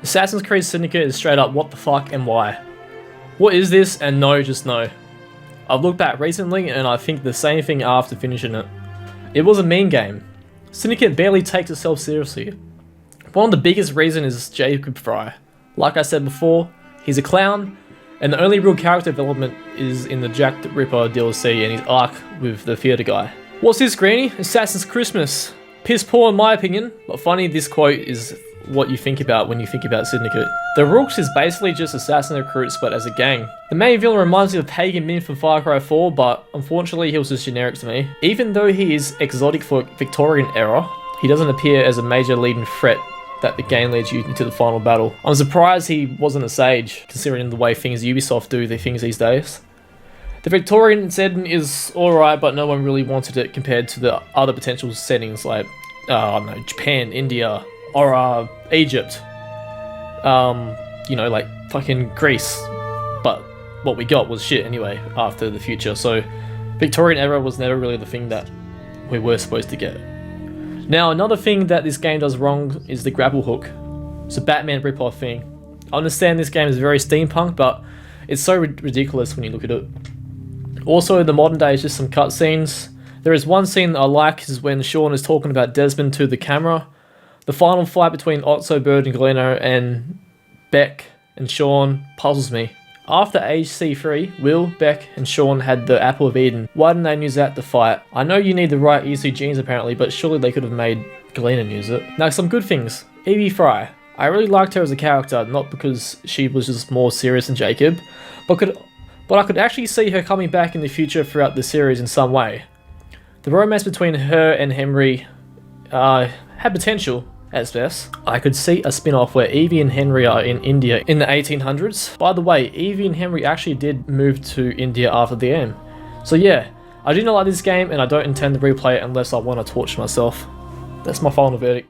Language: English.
Assassin's Creed Syndicate is straight up what the fuck and why. What is this, and no, just no. I've looked back recently and I think the same thing after finishing it. It was a mean game. Syndicate barely takes itself seriously. One of the biggest reasons is Jacob Fry. Like I said before, he's a clown, and the only real character development is in the Jack the Ripper DLC and his arc with the theater guy. What's this, Greenie? Assassin's Christmas. Piss poor in my opinion, but funny this quote is what you think about when you think about Syndicate. The Rooks is basically just assassin recruits but as a gang. The main villain reminds me of Pagan Min from Far Cry 4, but unfortunately he was just generic to me. Even though he is exotic for Victorian era, he doesn't appear as a major leading threat that the game leads you into the final battle. I'm surprised he wasn't a sage, considering the way things Ubisoft do their things these days. The Victorian setting is alright, but no one really wanted it compared to the other potential settings like, I don't know, Japan, India, or Egypt. You know, like fucking Greece. But what we got was shit anyway after the future, so Victorian era was never really the thing that we were supposed to get. Now, another thing that this game does wrong is the grapple hook. It's a Batman rip-off thing. I understand this game is very steampunk, but it's so ridiculous when you look at it. Also, in the modern day, it's just some cutscenes. There is one scene that I like, is when Sean is talking about Desmond to the camera. The final fight between Otso, Bird, and Galeno, and Beck and Sean puzzles me. After age C3, Will, Beck, and Sean had the Apple of Eden. Why didn't they use that to fight? I know you need the right EC genes apparently, but surely they could have made Galena use it. Now, some good things. Evie Fry. I really liked her as a character, not because she was just more serious than Jacob, but I could actually see her coming back in the future throughout the series in some way. The romance between her and Henry had potential, at best. I could see a spin-off where Evie and Henry are in India in the 1800s. By the way, Evie and Henry actually did move to India after the game. So yeah, I do not like this game and I don't intend to replay it unless I want to torture myself. That's my final verdict.